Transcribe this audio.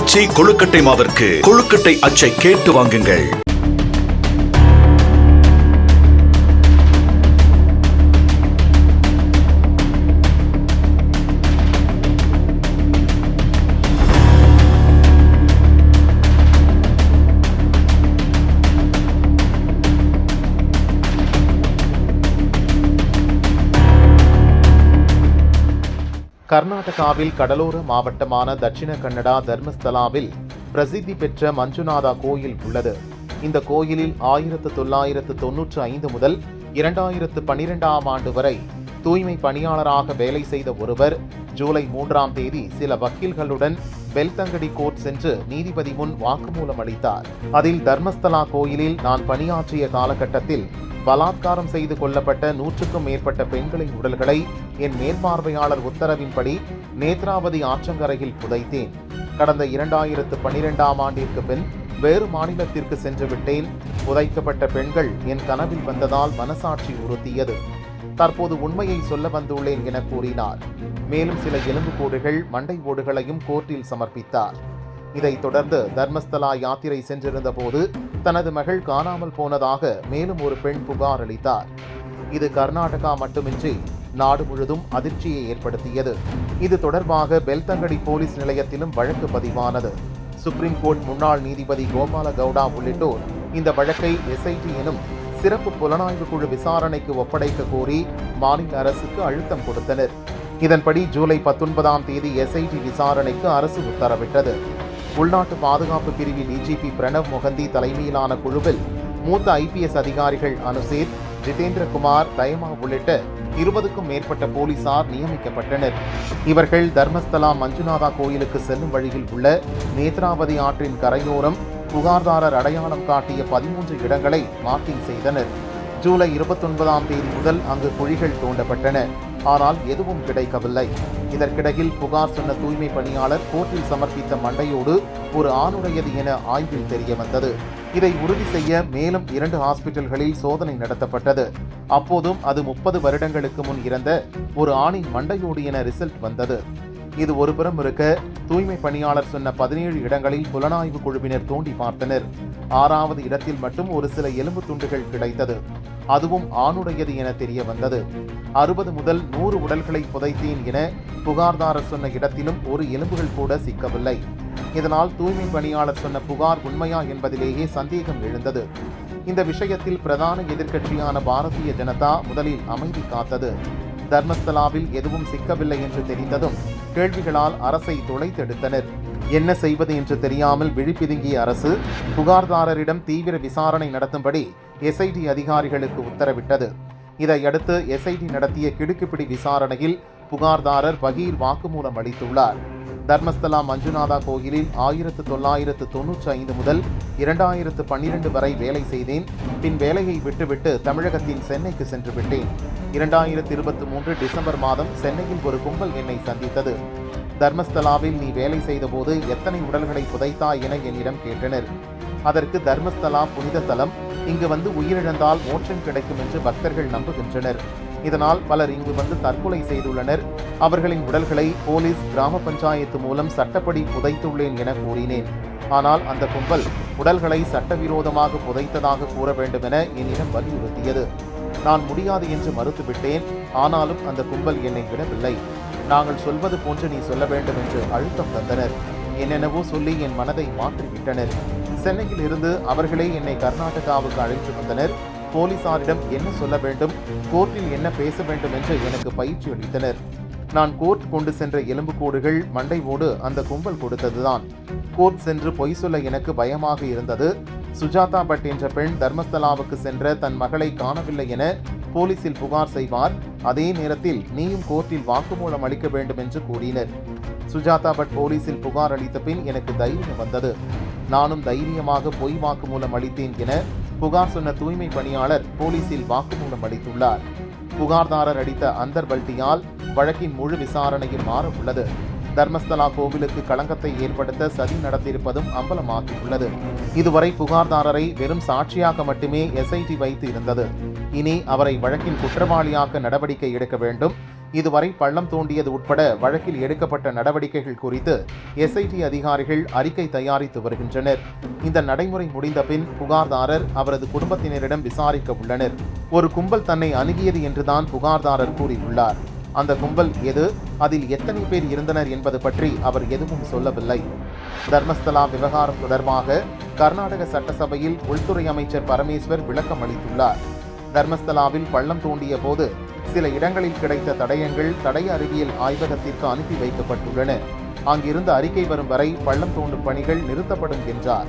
ஆச்சி கொழுக்கட்டை மாவிற்கு கொழுக்கட்டை அச்சை கேட்டு வாங்குங்கள். கர்நாடகாவில் கடலோர மாவட்டமான தட்சிண கன்னடா தர்மஸ்தலாவில் பிரசித்தி பெற்ற மஞ்சுநாதா கோயில் உள்ளது. இந்த கோயிலில் 1995 முதல் 2012ஆம் ஆண்டு வரை தூய்மை பணியாளராக வேலை செய்த ஒருவர் ஜூலை 3ஆம் தேதி சில வக்கீல்களுடன் பெல்தங்கடி கோர்ட் சென்று நீதிபதி முன் வாக்குமூலம் அளித்தார். அதில் தர்மஸ்தலா கோயிலில் நான் பணியாற்றிய காலகட்டத்தில் பலாத்காரம் செய்து கொல்லப்பட்ட 100க்கும் மேற்பட்ட பெண்களின் உடல்களை என் மேற்பார்வையாளர் உத்தரவின்படி நேத்ராவதி ஆற்றங்கரையில் புதைத்தேன். கடந்த 2012ஆம் ஆண்டிற்கு பின் வேறு மாநிலத்திற்கு சென்று விட்டேன். புதைக்கப்பட்ட பெண்கள் என் கனவில் வந்ததால் மனசாட்சி உறுத்தியது. தற்போது உண்மையை சொல்ல வந்துள்ளேன் என கூறினார். மேலும் சில எலும்புக்கூடுகள் மண்டை ஓடுகளையும் கோர்ட்டில் சமர்ப்பித்தார். இதைத் தொடர்ந்து தர்மஸ்தலா யாத்திரை சென்றிருந்த போது தனது மகள் காணாமல் போனதாக மேலும் ஒரு பெண் புகார் அளித்தார். இது கர்நாடகா மட்டுமின்றி நாடு முழுதும் அதிர்ச்சியை ஏற்படுத்தியது. இது தொடர்பாக பெல்தங்கடி போலீஸ் நிலையத்திலும் வழக்கு பதிவானது. சுப்ரீம் கோர்ட் முன்னாள் நீதிபதி கோபால கவுடா உள்ளிட்டோர் இந்த வழக்கை எஸ்ஐடி எனும் சிறப்பு புலனாய்வு குழு விசாரணைக்கு ஒப்படைக்க கோரி மாநில அரசுக்கு அழுத்தம் கொடுத்தனர். இதன்படி ஜூலை 19ஆம் தேதி எஸ்ஐடி விசாரணைக்கு அரசு உத்தரவிட்டது. உள்நாட்டு பாதுகாப்பு பிரிவு டிஜிபி பிரணவ் முகந்தி தலைமையிலான குழுவில் மூத்த ஐபிஎஸ் அதிகாரிகள் அனுசேத், ஜிதேந்திரகுமார், தயமா உள்ளிட்ட 20க்கும் மேற்பட்ட போலீசார் நியமிக்கப்பட்டனர். இவர்கள் தர்மஸ்தலா மஞ்சுநாதா கோயிலுக்கு செல்லும் வழியில் உள்ள நேத்ராவதி ஆற்றின் கரையோரம் புகார்தாரர் அடையாளம் காட்டிய 13 இடங்களை மார்க்கிங் செய்தனர். ஜூலை 29ஆம் தேதி முதல் அங்கு குழிகள் தோண்டப்பட்டன. ஆனால் எதுவும் கிடைக்கவில்லை. இதற்கிடையில் புகார் சொன்ன தூய்மை பணியாளர் கோர்ட்டில் சமர்ப்பித்த மண்டையோடு ஒரு ஆணுடையது என ஆய்வில் தெரிய வந்தது. இதை உறுதி செய்ய மேலும் 2 ஹாஸ்பிட்டல்களில் சோதனை நடத்தப்பட்டது. அப்போதும் அது 30 வருடங்களுக்கு முன் இறந்த ஒரு ஆணின் மண்டையோடு என ரிசல்ட் வந்தது. இது ஒருபுறம் இருக்க, தூய்மை பணியாளர் சொன்ன 17 இடங்களில் புலனாய்வு குழுவினர் தோண்டி பார்த்தனர். 6வது இடத்தில் மட்டும் ஒரு சில எலும்பு துண்டுகள் கிடைத்தது. அதுவும் ஆணுடையது என தெரிய வந்தது. 60 முதல் 100 உடல்களை புதைத்தேன் என புகார்தாரர் சொன்ன இடத்திலும் ஒரு எலும்புகள் கூட சிக்கவில்லை. இதனால் தூய்மை பணியாளர் சொன்ன புகார் உண்மையா என்பதிலேயே சந்தேகம் எழுந்தது. இந்த விஷயத்தில் பிரதான எதிர்க்கட்சியான பாரதிய ஜனதா முதலில் அமைதி காத்தது. தர்மஸ்தலாவில் எதுவும் சிக்கவில்லை என்று தெரிந்ததும் கேள்விகளால் அரசை துளைத்தெடுத்தனர். என்ன செய்வது என்று தெரியாமல் விழிப்பிதுங்கிய அரசு புகார்தாரரிடம் தீவிர விசாரணை நடத்தும்படி எஸ்ஐடி அதிகாரிகளுக்கு உத்தரவிட்டது. இதையடுத்து எஸ்ஐடி நடத்திய கிடுக்குப்பிடி விசாரணையில் புகார்தாரர் பகீர் வாக்குமூலம் அளித்துள்ளார். தர்மஸ்தலா மஞ்சுநாதா கோயிலில் 1995 முதல் 2012 வரை வேலை செய்தேன். பின் வேலையை விட்டுவிட்டு தமிழகத்தின் சென்னைக்கு சென்று விட்டேன். 2023 டிசம்பர் மாதம் சென்னையில் ஒரு கும்பல் என்னை சந்தித்தது. தர்மஸ்தலாவில் நீ வேலை செய்த போது எத்தனை உடல்களை புதைத்தாய் என என்னிடம் கேட்டனர். அதற்கு தர்மஸ்தலா புனித தலம், இங்கு வந்து உயிரிழந்தால் மோட்சம் கிடைக்கும் என்று பக்தர்கள் நம்புகின்றனர். இதனால் பலர் இங்கு வந்து தற்கொலை செய்துள்ளனர். அவர்களின் உடல்களை போலீஸ், கிராம பஞ்சாயத்து மூலம் சட்டப்படி புதைத்துள்ளேன் என கூறினேன். ஆனால் அந்த கும்பல் உடல்களை சட்டவிரோதமாக புதைத்ததாக கூற வேண்டும் என என்னிடம் வலியுறுத்தியது. நான் முடியாது என்று மறுத்துவிட்டேன். ஆனாலும் அந்த கும்பல் என்னை விடவில்லை. நாங்கள் சொல்வது போன்று நீ சொல்ல வேண்டும் என்று அழுத்தம் தந்தனர். என்னென்னவோ சொல்லி என் மனதை மாற்றிவிட்டனர். சென்னையில் இருந்து அவர்களே என்னை கர்நாடகாவுக்கு அழைத்து வந்தனர். போலீசாரிடம் என்ன சொல்ல வேண்டும், கோர்ட்டில் என்ன பேச வேண்டும் என்று எனக்கு பயிற்சி அளித்தனர். நான் கோர்ட் கொண்டு சென்ற எலும்புக்கூடுகள், மண்டை ஓடு அந்த கும்பல் கொடுத்ததுதான். கோர்ட் சென்று பொய் சொல்ல எனக்கு பயமாக இருந்தது. சுஜாதா பட் என்ற பெண் தர்மஸ்தலாவுக்கு சென்ற தன் மகளை காணவில்லை என போலீசில் புகார் செய்வார். அதே நேரத்தில் நீயும் கோர்ட்டில் வாக்குமூலம் அளிக்க வேண்டும் என்று கூறினர். சுஜாதா பட் போலீசில் புகார் அளித்த பின் எனக்கு தைரியம் வந்தது. நானும் தைரியமாக பொய் வாக்குமூலம் அளித்தேன் என புகார் சொன்ன தூய்மை பணியாளர் போலீசில் வாக்குமூலம் அளித்துள்ளார். புகார்தாரர் அடித்த அந்தர்பல்ட்டியால் வழக்கின் முழு விசாரணையும் மாற உள்ளது. தர்மஸ்தலா கோவிலுக்கு களங்கத்தை ஏற்படுத்த சதி நடத்தியிருப்பதும் அம்பலமாகியுள்ளது. இதுவரை புகார்தாரரை வெறும் சாட்சியாக மட்டுமே எஸ்ஐடி வைத்து இருந்தது. இனி அவரை வழக்கின் குற்றவாளியாக்க நடவடிக்கை எடுக்க வேண்டும். இதுவரை பள்ளம் தோண்டியது உட்பட வழக்கில் எடுக்கப்பட்ட நடவடிக்கைகள் குறித்து எஸ்ஐடி அதிகாரிகள் அறிக்கை தயாரித்து வருகின்றனர். இந்த நடைமுறை முடிந்த பின் புகார்தாரர் அவரது குடும்பத்தினரிடம் விசாரிக்க உள்ளனர். ஒரு கும்பல் தன்னை அணுகியது என்றுதான் புகார்தாரர் கூறியுள்ளார். அந்த கும்பல் எது, அதில் எத்தனை பேர் இருந்தனர் என்பது பற்றி அவர் எதுவும் சொல்லவில்லை. தர்மஸ்தலா விவகாரம் தொடர்பாக கர்நாடக சட்டசபையில் உள்துறை அமைச்சர் பரமேஸ்வர் விளக்கம் அளித்துள்ளார். தர்மஸ்தலாவில் பள்ளம் தோண்டிய போது சில இடங்களில் கிடைத்த தடயங்கள் தடய அறிவியல் ஆய்வகத்திற்கு அனுப்பி வைக்கப்பட்டுள்ளன. அங்கிருந்து அறிக்கை வரும் வரை பள்ளம் தோண்டும் பணிகள் நிறுத்தப்படும் என்றார்.